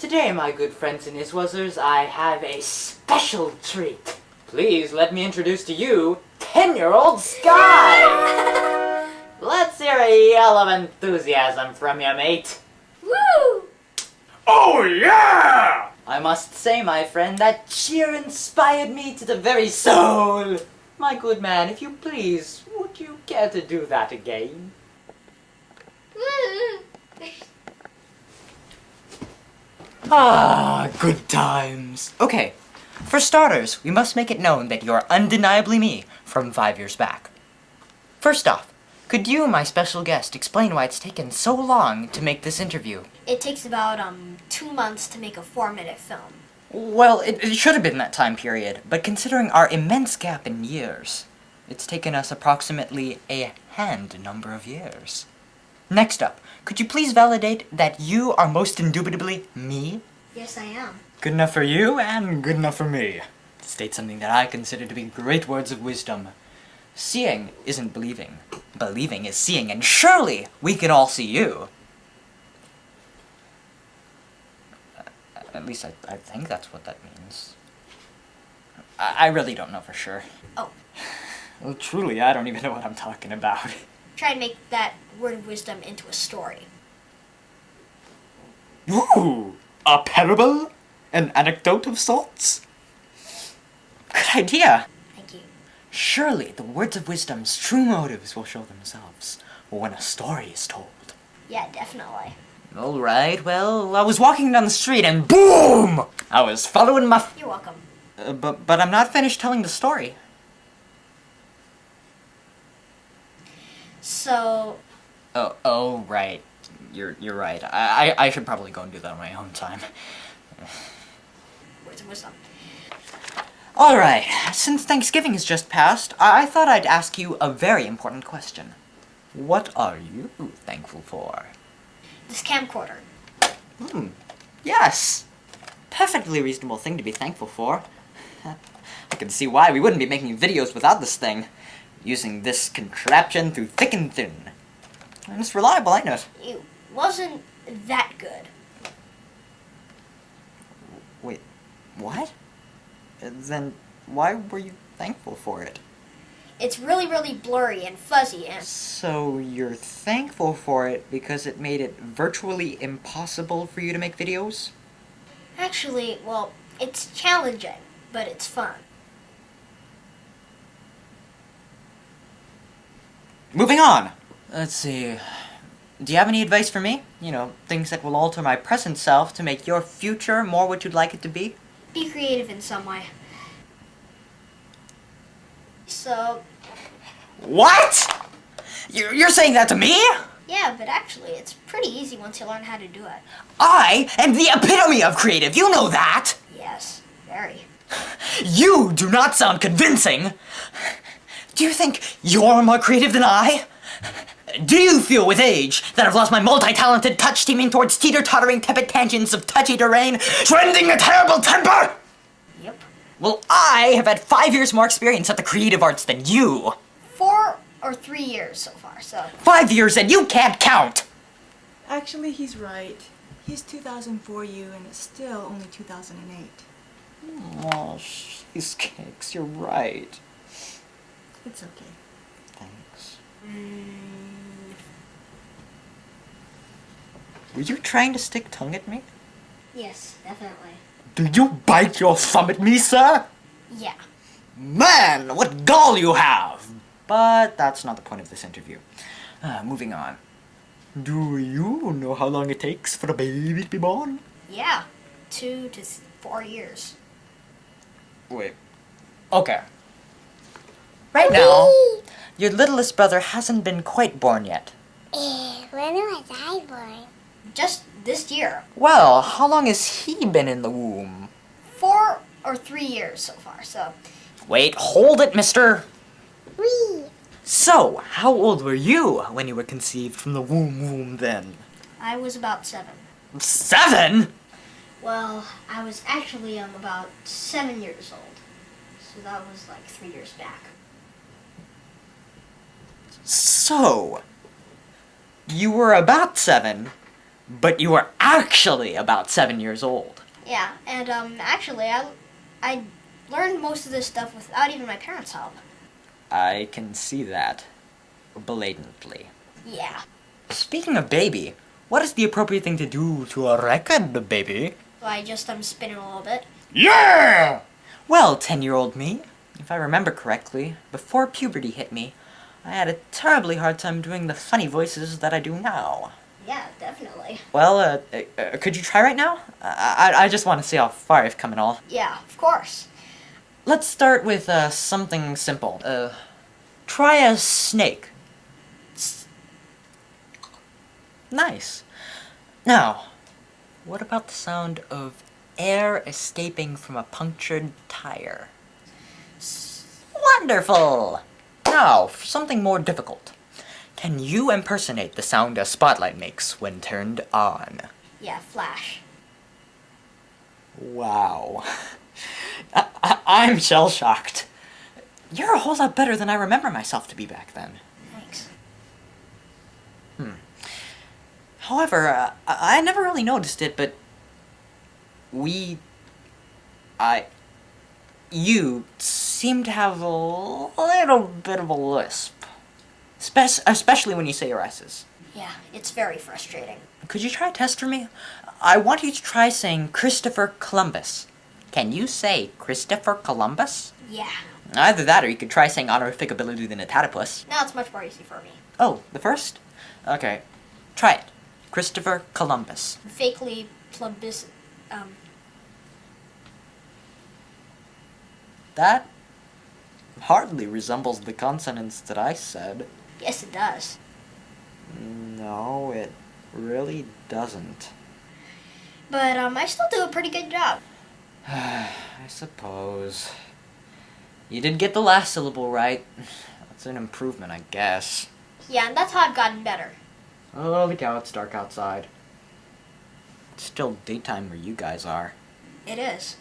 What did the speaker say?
today, my good friends and Iswazers, I have a special treat. Please let me introduce to you 10-year-old Skye! Let's hear a yell of enthusiasm from you, mate. Woo! Oh yeah! I must say, my friend, that cheer inspired me to the very soul. My good man, if you please, would you care to do that again? Ah, good times. Okay, for starters, we must make it known that you're undeniably me from 5 years back. First off, could you, my special guest, explain why it's taken so long to make this interview? It takes about 2 months to make a 4-minute film. Well, it should have been that time period, but considering our immense gap in years, it's taken us approximately a hand number of years. Next up, could you please validate that you are most indubitably me? Yes, I am. Good enough for you, and good enough for me. To state something that I consider to be great words of wisdom. Seeing isn't believing. Believing is seeing, and surely we can all see you. At least I think that's what that means. I really don't know for sure. Oh. Well, truly, I don't even know what I'm talking about. Try and make that word of wisdom into a story. Ooh, a parable? An anecdote of sorts? Good idea! Thank you. Surely the words of wisdom's true motives will show themselves when a story is told. Yeah, definitely. Alright, well, I was walking down the street and BOOM! I was following my... You're welcome. But I'm not finished telling the story. So... Oh, right. You're right. I should probably go and do that on my own time. Words of wisdom. Alright, since Thanksgiving has just passed, I thought I'd ask you a very important question. What are you thankful for? This camcorder. Yes! Perfectly reasonable thing to be thankful for. I can see why we wouldn't be making videos without this thing. Using this contraption through thick and thin. And it's reliable, ain't it? It wasn't that good. Wait, what? Then why were you thankful for it? It's really, really blurry and fuzzy and... So you're thankful for it because it made it virtually impossible for you to make videos? Actually, well, it's challenging, but it's fun. Moving on! Let's see... Do you have any advice for me? You know, things that will alter my present self to make your future more what you'd like it to be? Be creative in some way. So... What?! You're saying that to me?! Yeah, but actually, it's pretty easy once you learn how to do it. I am the epitome of creative, you know that! Yes, very. You do not sound convincing! Do you think you're more creative than I? Do you feel with age that I've lost my multi-talented touch teaming towards teeter-tottering tepid tangents of touchy terrain, trending a terrible temper? Yep. Well, I have had 5 years more experience at the creative arts than you. 4 or 3 years so far, so... 5 years and you can't count! Actually, he's right. He's 2004 you, and it's still only 2008. Oh, cheesecakes, you're right. It's okay. Thanks. Were you trying to stick tongue at me? Yes, definitely. Do you bite your thumb at me, sir? Yeah. Man, what gall you have! But that's not the point of this interview. Moving on. Do you know how long it takes for a baby to be born? Yeah. 2 to 4 years. Wait. Okay. Right now, your littlest brother hasn't been quite born yet. When was I born? Just this year. Well, how long has he been in the womb? 4 or 3 years so far, so... Wait, hold it, mister! Wee. So, how old were you when you were conceived from the womb then? I was about 7. 7?! Well, I was actually about 7 years old. So that was like 3 years back. So, you were about 7, But you were actually about 7 years old. Yeah, and actually, I learned most of this stuff without even my parents' help. I can see that. Blatantly. Yeah. Speaking of baby, what is the appropriate thing to do to a record, baby? So I just spin it a little bit. Yeah! Well, 10-year-old me, if I remember correctly, before puberty hit me, I had a terribly hard time doing the funny voices that I do now. Yeah, definitely. Well, could you try right now? I just want to see how far I've come and all. Yeah, of course. Let's start with, something simple. Try a snake. Nice. Now, what about the sound of air escaping from a punctured tire? Wonderful! Now, for something more difficult. Can you impersonate the sound a spotlight makes when turned on? Yeah, flash. Wow. I'm shell-shocked. You're a whole lot better than I remember myself to be back then. Thanks. However, I never really noticed it, but you seem to have a little bit of a lisp. Especially when you say your S's. Yeah, it's very frustrating. Could you try a test for me? I want you to try saying Christopher Columbus. Can you say Christopher Columbus? Yeah. Either that, or you could try saying honorificability than a platypus. Now it's much more easy for me. Oh, the first? Okay. Try it. Christopher Columbus. Fakely plebis... That hardly resembles the consonants that I said. Yes, it does. No, it really doesn't. But, I still do a pretty good job. I suppose. You did get the last syllable right. That's an improvement, I guess. Yeah, and that's how I've gotten better. Oh, look how it's dark outside. It's still daytime where you guys are. It is.